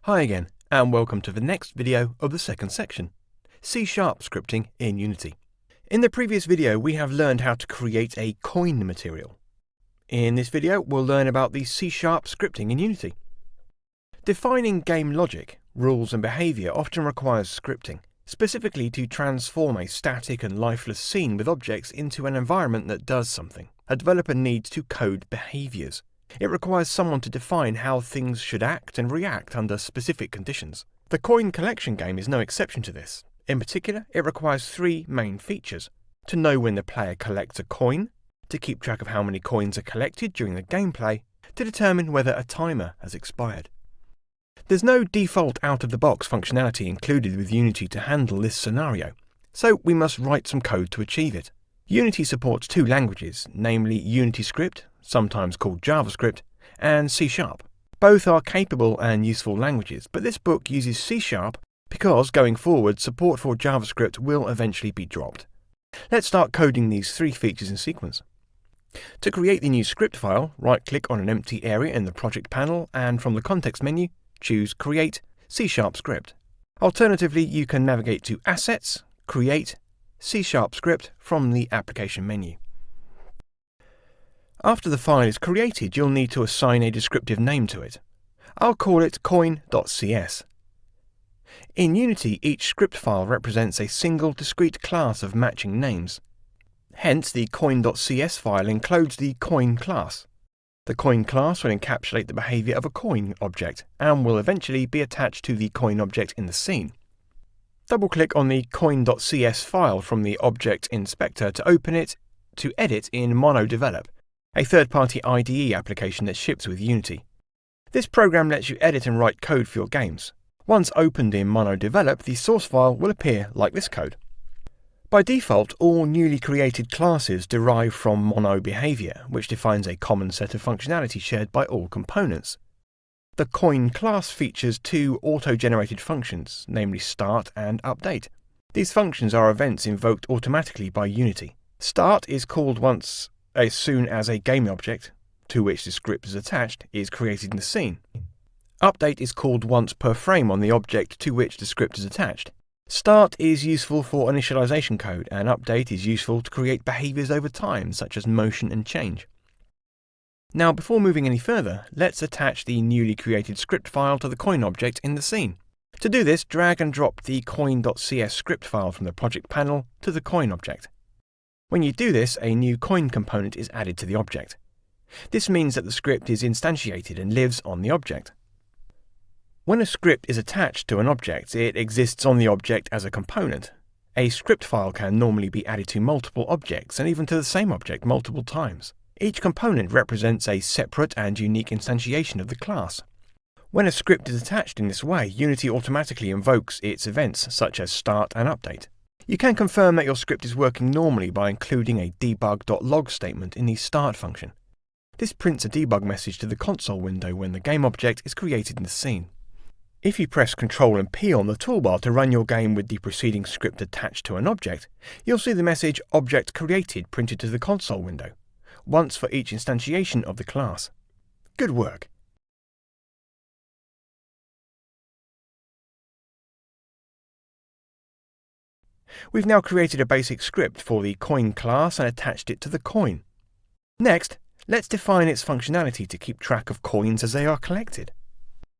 Hi again, and welcome to the next video of the second section, C# scripting in Unity. In the previous video, we have learned how to create a coin material. In this video, we'll learn about the C# scripting in Unity. Defining game logic, rules and behavior often requires scripting, specifically to transform a static and lifeless scene with objects into an environment that does something. A developer needs to code behaviors. It requires someone to define how things should act and react under specific conditions. The coin collection game is no exception to this. In particular, it requires three main features: to know when the player collects a coin, to keep track of how many coins are collected during the gameplay, to determine whether a timer has expired. There's no default out-of-the-box functionality included with Unity to handle this scenario, so we must write some code to achieve it. Unity supports two languages, namely UnityScript, sometimes called JavaScript, and C#. Both are capable and useful languages, but this book uses C# because going forward support for JavaScript will eventually be dropped. Let's start coding these three features in sequence. To create the new script file, right-click on an empty area in the project panel and from the context menu, choose Create C# Script. Alternatively, you can navigate to Assets, Create, C# Script from the application menu. After the file is created, you'll need to assign a descriptive name to it. I'll call it coin.cs. In Unity, each script file represents a single discrete class of matching names. Hence, the coin.cs file includes the coin class. The coin class will encapsulate the behavior of a coin object and will eventually be attached to the coin object in the scene. Double-click on the coin.cs file from the Object Inspector to open it to edit in MonoDevelop, a third-party IDE application that ships with Unity. This program lets you edit and write code for your games. Once opened in MonoDevelop, the source file will appear like this code. By default, all newly created classes derive from Mono behavior, which defines a common set of functionality shared by all components. The coin class features two auto-generated functions, namely start and update. These functions are events invoked automatically by Unity. Start is called once as soon as a game object, to which the script is attached, is created in the scene. Update is called once per frame on the object to which the script is attached. Start is useful for initialization code, and update is useful to create behaviors over time, such as motion and change. Now, before moving any further, let's attach the newly created script file to the coin object in the scene. To do this, drag and drop the coin.cs script file from the project panel to the coin object. When you do this, a new coin component is added to the object. This means that the script is instantiated and lives on the object. When a script is attached to an object, it exists on the object as a component. A script file can normally be added to multiple objects and even to the same object multiple times. Each component represents a separate and unique instantiation of the class. When a script is attached in this way, Unity automatically invokes its events such as start and update. You can confirm that your script is working normally by including a debug.log statement in the start function. This prints a debug message to the console window when the game object is created in the scene. If you press Ctrl and P on the toolbar to run your game with the preceding script attached to an object, you'll see the message Object Created printed to the console window, once for each instantiation of the class. Good work! We've now created a basic script for the coin class and attached it to the coin. Next, let's define its functionality to keep track of coins as they are collected.